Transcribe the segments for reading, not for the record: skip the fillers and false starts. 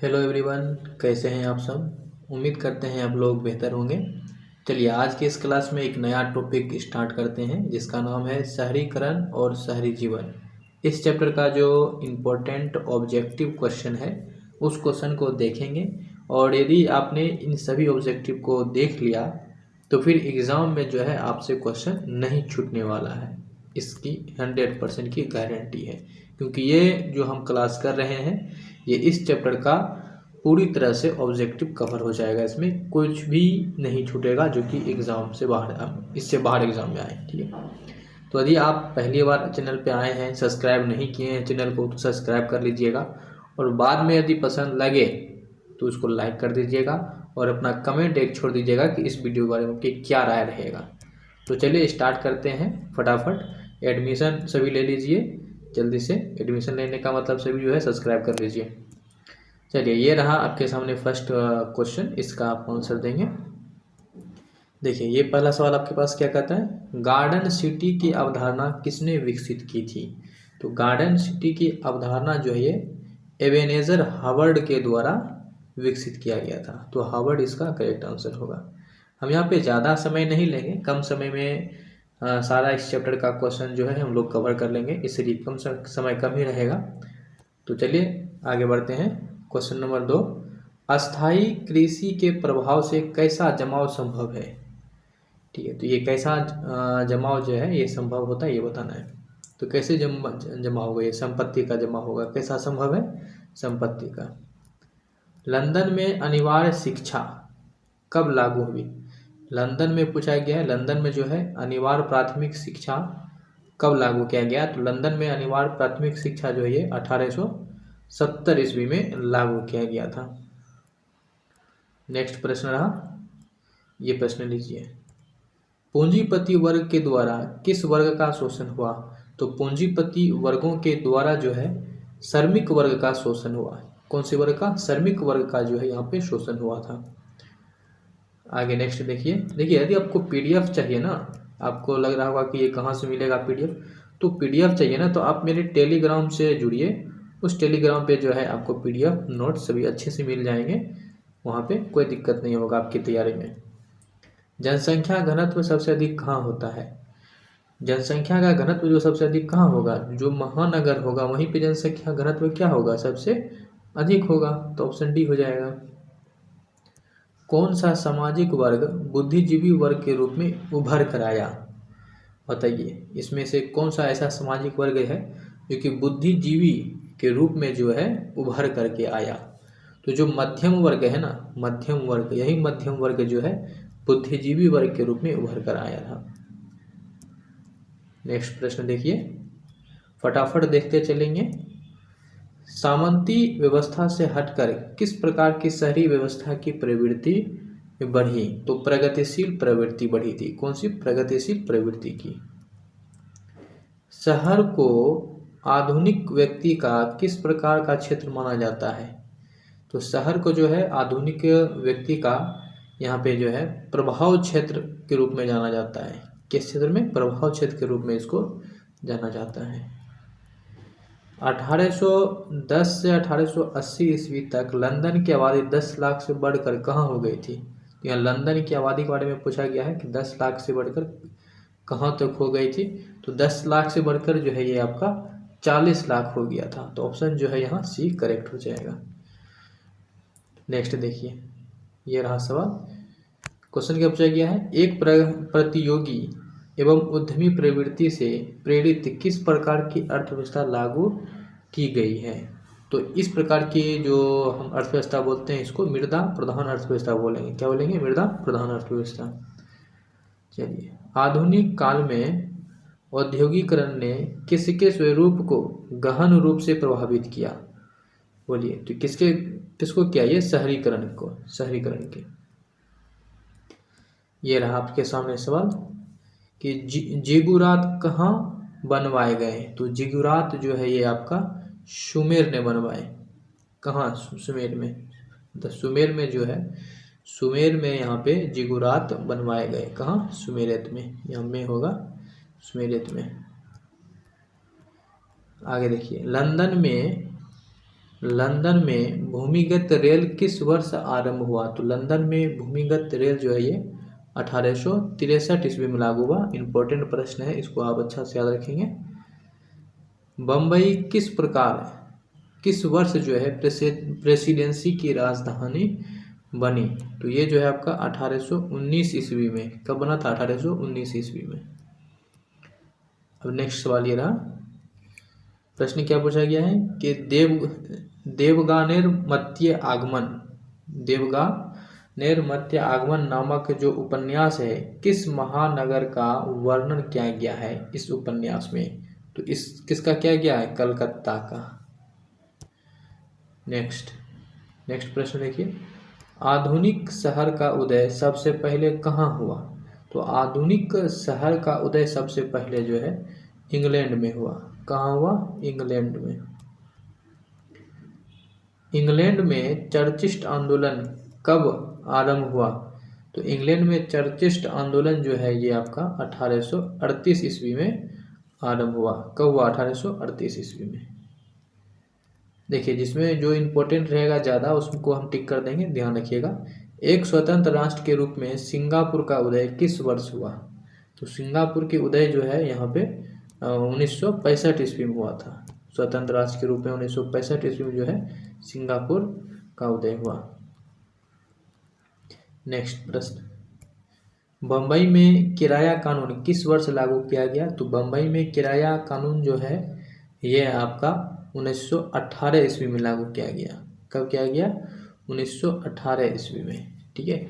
Hello everyone, कैसे हैं आप सब। उम्मीद करते हैं आप लोग बेहतर होंगे। चलिए आज की इस क्लास में एक नया टॉपिक स्टार्ट करते हैं जिसका नाम है शहरीकरण और शहरी जीवन। इस चैप्टर का जो इम्पोर्टेंट ऑब्जेक्टिव क्वेश्चन है उस क्वेश्चन को देखेंगे और यदि आपने इन सभी ऑब्जेक्टिव को देख लिया तो फिर एग्ज़ाम में जो है आपसे क्वेश्चन नहीं छूटने वाला है। इसकी 100% की गारंटी है, क्योंकि ये जो हम क्लास कर रहे हैं ये इस चैप्टर का पूरी तरह से ऑब्जेक्टिव कवर हो जाएगा। इसमें कुछ भी नहीं छूटेगा जो कि एग्ज़ाम से बाहर, इससे बाहर एग्ज़ाम में आए। ठीक है, तो यदि आप पहली बार चैनल पे आए हैं, सब्सक्राइब नहीं किए हैं चैनल को, तो सब्सक्राइब कर लीजिएगा और बाद में यदि पसंद लगे तो उसको लाइक कर दीजिएगा और अपना कमेंट एक छोड़ दीजिएगा कि इस वीडियो के बारे में कि क्या राय रहेगा। तो चलिए स्टार्ट करते हैं फटाफट। एडमिशन सभी ले लीजिए जल्दी से। एडमिशन लेने का मतलब सभी जो है सब्सक्राइब कर लीजिए। चलिए ये रहा आपके सामने फर्स्ट क्वेश्चन, इसका आप आंसर देंगे। देखिए ये पहला सवाल आपके पास क्या कहता है, गार्डन सिटी की अवधारणा किसने विकसित की थी। तो गार्डन सिटी की अवधारणा जो है ये एबेनेजर हावर्ड के द्वारा विकसित किया गया था। तो हावर्ड इसका करेक्ट आंसर होगा। हम यहाँ पे ज़्यादा समय नहीं लेंगे, कम समय में सारा इस चैप्टर का क्वेश्चन जो है हम लोग कवर कर लेंगे, इसलिए कम समय कम ही रहेगा। तो चलिए आगे बढ़ते हैं। क्वेश्चन नंबर 2, अस्थाई कृषि के प्रभाव से कैसा जमाव संभव है। ठीक है, तो ये कैसा जमाव जो है ये संभव होता है ये बताना है। तो कैसे जमा होगा, ये संपत्ति का जमा होगा। कैसा संभव है, संपत्ति का। लंदन में अनिवार्य शिक्षा कब लागू हुई। लंदन में पूछा गया है, लंदन में जो है अनिवार्य प्राथमिक शिक्षा कब लागू किया गया। तो लंदन में अनिवार्य प्राथमिक शिक्षा जो है ये 1870 ईस्वी में लागू किया गया था। नेक्स्ट प्रश्न रहा, ये प्रश्न लीजिए, पूंजीपति वर्ग के द्वारा किस वर्ग का शोषण हुआ। तो पूंजीपति वर्गों के द्वारा जो है श्रमिक वर्ग का शोषण हुआ। कौन से वर्ग का, श्रमिक वर्ग का जो है यहाँ पे शोषण हुआ था। आगे नेक्स्ट देखिए। यदि आपको पीडीएफ चाहिए ना, आपको लग रहा होगा कि ये कहाँ से मिलेगा पीडीएफ, तो पीडीएफ चाहिए ना तो आप मेरे टेलीग्राम से जुड़िए। उस टेलीग्राम पे जो है आपको पीडीएफ नोट्स सभी अच्छे से मिल जाएंगे, वहाँ पे कोई दिक्कत नहीं होगा आपकी तैयारी में। जनसंख्या घनत्व सबसे अधिक कहाँ होता है। जनसंख्या का घनत्व जो सबसे अधिक कहाँ होगा, जो महानगर होगा वहीं पे जनसंख्या घनत्व क्या होगा, सबसे अधिक होगा। तो ऑप्शन डी हो जाएगा। कौन सा सामाजिक वर्ग बुद्धिजीवी वर्ग के रूप में उभर कर आया। बताइए इसमें से कौन सा ऐसा सामाजिक वर्ग है जो कि बुद्धिजीवी के रूप में जो है उभर करके आया। तो जो मध्यम वर्ग है ना, मध्यम वर्ग, यही मध्यम वर्ग जो है बुद्धिजीवी वर्ग के रूप में उभर कर आया था। नेक्स्ट प्रश्न देखिए, फटाफट देखते चलेंगे। सामंती व्यवस्था से हटकर किस प्रकार की शहरी व्यवस्था की प्रवृत्ति बढ़ी। तो प्रगतिशील प्रवृत्ति बढ़ी थी। कौन सी, प्रगतिशील प्रवृत्ति की। शहर को आधुनिक व्यक्ति का किस प्रकार का क्षेत्र माना जाता है। तो शहर को जो है आधुनिक व्यक्ति का यहाँ पे जो है प्रभाव क्षेत्र के रूप में जाना जाता है। किस क्षेत्र में, प्रभाव क्षेत्र के रूप में इसको जाना जाता है। 1810 से 1880 ईस्वी तक लंदन की आबादी 10 लाख से बढ़कर कहाँ हो गई थी। तो यहाँ लंदन की आबादी के बारे में पूछा गया है कि 10 लाख से बढ़कर कहाँ तक हो गई थी। तो 10 लाख से बढ़कर जो है ये आपका 40 लाख हो गया था। तो ऑप्शन जो है यहाँ सी करेक्ट हो जाएगा। नेक्स्ट देखिए, ये रहा सवाल। क्वेश्चन क्या पूछा गया है, एक प्रतियोगी एवं उद्यमी प्रवृत्ति से प्रेरित किस प्रकार की अर्थव्यवस्था लागू की गई है। तो इस प्रकार की जो हम अर्थव्यवस्था बोलते हैं इसको मृदा प्रधान अर्थव्यवस्था बोलेंगे। क्या बोलेंगे, मृदा प्रधान अर्थव्यवस्था। चलिए, आधुनिक काल में औद्योगिकरण ने किसके स्वरूप को गहन रूप से प्रभावित किया। बोलिए, तो किसको किया, ये शहरीकरण को, शहरीकरण के। ये रहा आपके सामने सवाल कि जिगुरात कहाँ बनवाए गए। तो जिगुरात जो है ये आपका सुमेर ने बनवाए। कहाँ, सुमेर में। तो सुमेर में जो है, सुमेर में यहाँ पे जिगुरात बनवाए गए। कहाँ, सुमेरत में, यहाँ में होगा सुमेरत में। आगे देखिए, लंदन में लंदन में भूमिगत रेल किस वर्ष आरंभ हुआ? तो लंदन में भूमिगत रेल जो है ये 1863 ईस्वी में लागू हुआ। इंपॉर्टेंट प्रश्न है, इसको आप अच्छा से याद रखेंगे। बम्बई किस वर्ष जो है प्रेसिडेंसी की राजधानी बनी? तो ये जो है आपका 1819 ईस्वी में। कब बना था? 1819 ईस्वी में। अब नेक्स्ट सवाल ये रहा। प्रश्न क्या पूछा गया है कि देवगानेर मत्य आगमन नामक जो उपन्यास है किस महानगर का वर्णन किया गया है इस उपन्यास में? तो इस किसका क्या गया है? कलकत्ता का। नेक्स्ट प्रश्न देखिए, आधुनिक शहर का उदय सबसे पहले कहाँ हुआ? तो आधुनिक शहर का उदय सबसे पहले जो है इंग्लैंड में हुआ। कहाँ हुआ? इंग्लैंड में। इंग्लैंड में चर्चिस्ट आंदोलन कब आरंभ हुआ? तो इंग्लैंड में चर्चिस्ट आंदोलन जो है ये आपका 1838 ईस्वी में आरंभ हुआ। कब हुआ? 1838 ईस्वी में। देखिए, जिसमें जो इम्पोर्टेंट रहेगा ज़्यादा उसको हम टिक कर देंगे, ध्यान रखिएगा। एक स्वतंत्र राष्ट्र के रूप में सिंगापुर का उदय किस वर्ष हुआ? तो सिंगापुर की उदय जो है यहाँ पे 1965 ईस्वी में हुआ था। स्वतंत्र राष्ट्र के रूप में 1965 ईस्वी में जो है सिंगापुर का उदय हुआ। नेक्स्ट प्रश्न, बम्बई में किराया कानून किस वर्ष लागू किया गया? तो बम्बई में किराया कानून जो है ये आपका 1918 ईस्वी में लागू किया गया। कब किया गया? 1918 ईस्वी में। ठीक है,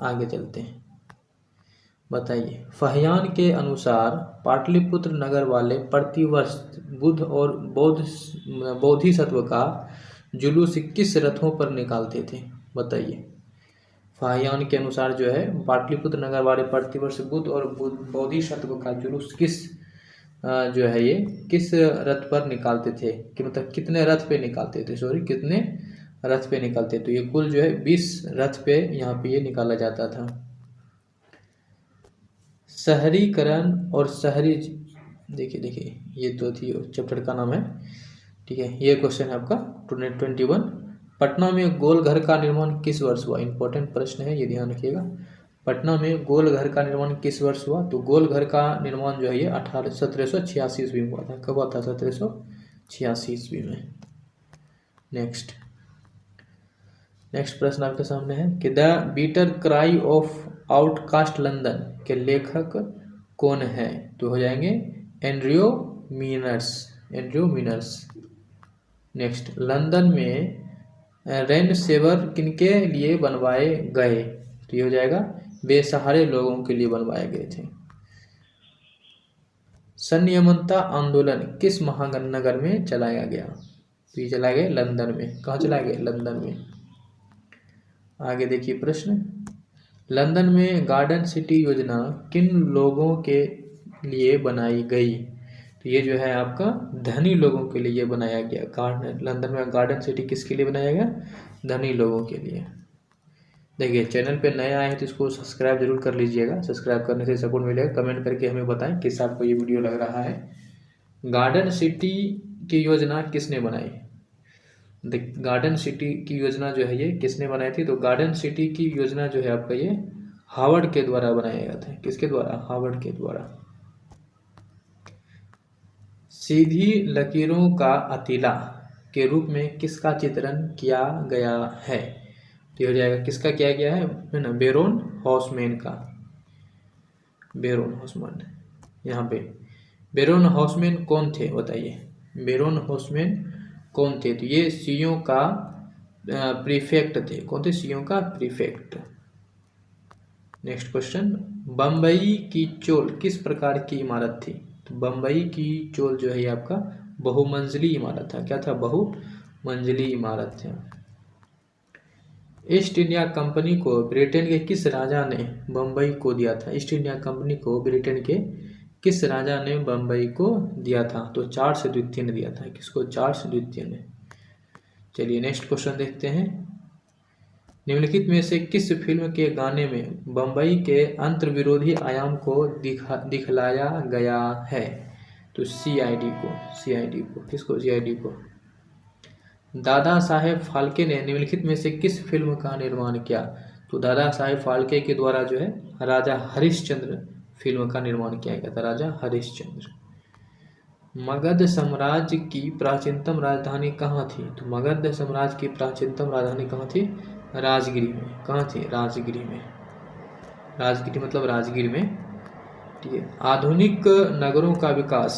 आगे चलते हैं। बताइए, फाहियान के अनुसार पाटलिपुत्र नगर वाले प्रतिवर्ष बुद्ध और बोधिसत्व का जुलूस किस रथों पर निकालते थे? बताइए, फाहियान के अनुसार जो है पाटलिपुत्र नगर वाले प्रतिवर्ष बुद्ध और बोधिसत्व का जुलूस किस जो है ये किस रथ पर निकालते थे? कि मतलब कितने रथ पे निकालते थे? कितने रथ पे निकालते? तो ये कुल जो है 20 रथ पे यहाँ पे ये निकाला जाता था। शहरीकरण और शहरी, देखिए ये तो थी चैप्टर का नाम है। ठीक है, ये क्वेश्चन है आपका 21। पटना में गोल घर का निर्माण किस वर्ष हुआ? इंपॉर्टेंट प्रश्न है, ये ध्यान रखिएगा। पटना में गोल घर का निर्माण किस वर्ष हुआ? तो गोल घर का निर्माण जो है ये 1786 ईस्वी में हुआ था। कब हुआ था? 1786 ईस्वी में। नेक्स्ट प्रश्न आपके सामने है कि the bitter cry of outcast London के लेखक कौन है? तो हो जाएंगे एंड्रयू मीनर्स। नेक्स्ट, लंदन में रेन सेवर किनके लिए बनवाए गए? तो ये हो जाएगा बेसहारे लोगों के लिए बनवाए गए थे। संयमता आंदोलन किस महानगर में चलाया गया? तो ये चलाया गया लंदन में। कहाँ चलाया गया? लंदन में। आगे देखिए प्रश्न, लंदन में गार्डन सिटी योजना किन लोगों के लिए बनाई गई? तो ये जो है आपका धनी लोगों के लिए बनाया गया। लंदन में गार्डन सिटी किसके लिए बनाया गया? धनी लोगों के लिए। देखिए, चैनल पे नए आए हैं तो इसको सब्सक्राइब जरूर कर लीजिएगा। सब्सक्राइब करने से सपोर्ट मिलेगा। कमेंट करके हमें बताएं किस आपको ये वीडियो लग रहा है। गार्डन सिटी की योजना किसने बनाई? गार्डन सिटी की योजना जो है ये किसने बनाई थी? तो गार्डन सिटी की योजना जो है आपका ये हावर्ड के द्वारा बनाया गया था। किसके द्वारा? हावर्ड के द्वारा। सीधी लकीरों का अतीला के रूप में किसका चित्रण किया गया है? तो हो जाएगा किसका किया गया है ना? बेरोन हॉसमैन का। बेरोन हॉसमैन, यहाँ पे बेरोन हॉसमैन कौन थे? बताइए, बेरोन हॉसमैन कौन थे? तो ये सीओ का प्रीफेक्ट थे। कौन थे? सीओ का प्रीफेक्ट। नेक्स्ट क्वेश्चन, बम्बई की चोल किस प्रकार की इमारत थी? तो बम्बई की चोल जो है ये आपका बहुमंजिली इमारत था। क्या था? बहुमंजिली इमारत था। ईस्ट इंडिया कंपनी को ब्रिटेन के किस राजा ने बम्बई को दिया था? ईस्ट इंडिया कंपनी को ब्रिटेन के किस राजा ने बम्बई को दिया था? तो चार्ल्स द्वितीय ने दिया था। किसको? चार्ल्स द्वितीय ने। चलिए नेक्स्ट क्वेश्चन देखते हैं, निम्नलिखित में से किस फिल्म के गाने में बम्बई के अंतर्विरोधी आयाम को दिखलाया गया है? तो सीआईडी को। किसको? सीआईडी को। दादा साहेब फाल्के ने निम्नलिखित में से किस फिल्म का निर्माण किया? तो दादा साहेब फाल्के के द्वारा जो है राजा हरिश्चंद्र फिल्म का निर्माण किया गया था, राजा हरिश्चंद्र। मगध साम्राज्य की प्राचीनतम राजधानी कहाँ थी? तो मगध साम्राज्य की प्राचीनतम राजधानी कहाँ थी? राजगिरी में। कहाँ थी? राजगिरी में। राजगिरी मतलब राजगिर में, ठीक है। आधुनिक नगरों का विकास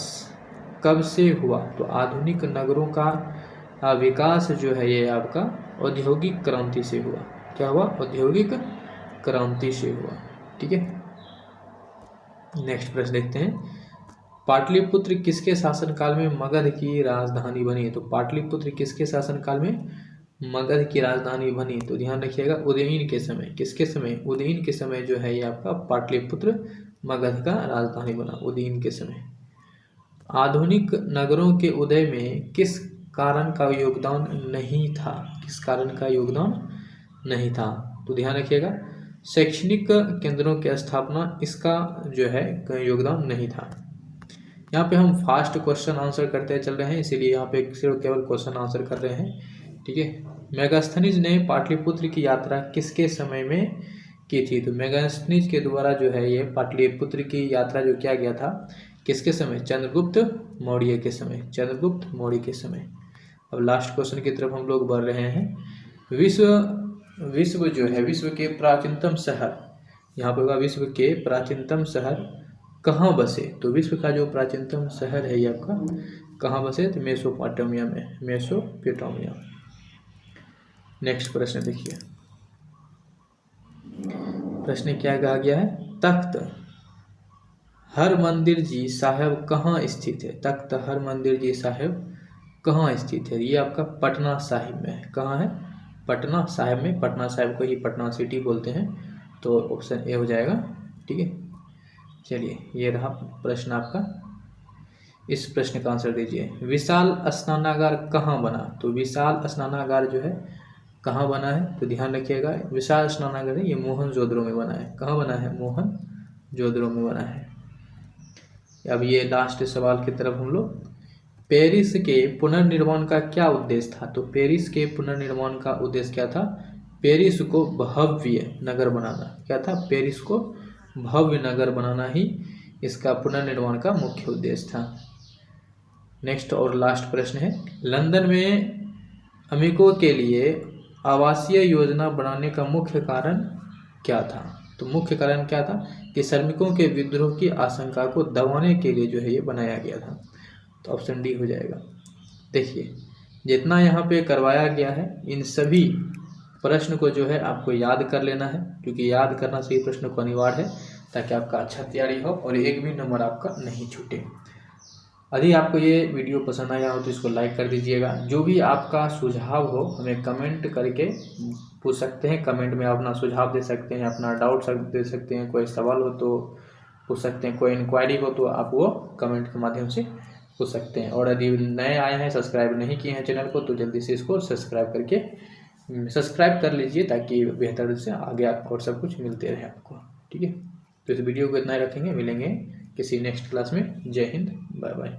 कब से हुआ? तो आधुनिक नगरों का विकास जो है ये आपका औद्योगिक क्रांति से हुआ। क्या हुआ? औद्योगिक क्रांति से हुआ, ठीक है। नेक्स्ट प्रश्न देखते हैं। पाटलिपुत्र किसके शासनकाल में मगध की राजधानी बनी? तो पाटलिपुत्र किसके शासनकाल में मगध की राजधानी बनी? तो ध्यान रखिएगा, उदयन के समय। किसके समय? उदयन के समय जो है ये आपका पाटलिपुत्र मगध का राजधानी बना, उदयन के समय। आधुनिक नगरों के उदय में किस कारण का योगदान नहीं था? किस कारण का योगदान नहीं था? तो ध्यान रखिएगा, शैक्षणिक केंद्रों की स्थापना, इसका जो है योगदान नहीं था। यहाँ पे हम फास्ट क्वेश्चन आंसर करते चल रहे हैं, इसीलिए यहाँ पे सिर्फ केवल क्वेश्चन आंसर कर रहे हैं, ठीक है। मेगास्थनीज ने पाटलिपुत्र की यात्रा किसके समय में की थी? तो मेगास्थनीज के द्वारा जो है ये पाटलिपुत्र की यात्रा जो किया गया था, किसके समय? चंद्रगुप्त मौर्य के समय। चंद्रगुप्त मौर्य के समय। अब लास्ट क्वेश्चन की तरफ हम लोग बढ़ रहे हैं। विश्व जो है, विश्व के प्राचीनतम शहर, यहाँ पे होगा विश्व के प्राचीनतम शहर कहाँ बसे? तो विश्व का जो प्राचीनतम शहर है ये आपका कहाँ बसे? तो मेसोपोटामिया में, मेसोपोटामिया। नेक्स्ट प्रश्न देखिए, प्रश्न क्या कहा गया है? तख्त हरमंदिर जी साहिब कहाँ स्थित है? तख्त हरमंदिर जी साहिब कहाँ स्थित है? ये आपका पटना साहिब में है। कहाँ है? पटना साहिब में। पटना साहिब को ही पटना सिटी बोलते हैं, तो ऑप्शन ए हो जाएगा, ठीक है। चलिए, ये रहा प्रश्न आपका। इस प्रश्न का आंसर दीजिए। विशाल स्नानागार कहाँ बना? तो विशाल स्नानागार जो है कहाँ बना है? तो ध्यान रखिएगा, विशाल स्नानागार है ये मोहनजोदड़ो में बना है। कहाँ बना है? मोहनजोदड़ो में बना है। अब ये लास्ट सवाल की तरफ हम लोग। पेरिस के पुनर्निर्माण का क्या उद्देश्य था? तो पेरिस के पुनर्निर्माण का उद्देश्य क्या था? पेरिस को भव्य नगर बनाना। क्या था? पेरिस को भव्य नगर बनाना ही इसका पुनर्निर्माण का मुख्य उद्देश्य था। नेक्स्ट और लास्ट प्रश्न है, लंदन में अमेरिको के लिए आवासीय योजना बनाने का मुख्य कारण क्या था? तो मुख्य कारण क्या था कि श्रमिकों के विद्रोह की आशंका को दबाने के लिए जो है ये बनाया गया था। तो ऑप्शन डी हो जाएगा। देखिए, जितना यहाँ पे करवाया गया है इन सभी प्रश्न को जो है आपको याद कर लेना है, क्योंकि याद करना सही प्रश्न को अनिवार्य है, ताकि आपका अच्छा तैयारी हो और एक भी नंबर आपका नहीं छूटे। यदि आपको ये वीडियो पसंद आया हो तो इसको लाइक कर दीजिएगा। जो भी आपका सुझाव हो हमें कमेंट करके पूछ सकते हैं। कमेंट में अपना सुझाव दे सकते हैं, अपना डाउट दे सकते हैं, कोई सवाल हो तो पूछ सकते हैं, कोई इंक्वायरी हो तो आप वो कमेंट के माध्यम से पूछ सकते हैं। और यदि नए आए हैं, सब्सक्राइब नहीं किए हैं चैनल को, तो जल्दी से इसको सब्सक्राइब कर लीजिए, ताकि बेहतर से आगे और सब कुछ मिलते रहे आपको, ठीक है। तो इस वीडियो को इतना ही रखेंगे, मिलेंगे किसी नेक्स्ट क्लास में। जय हिंद, बाय बाय।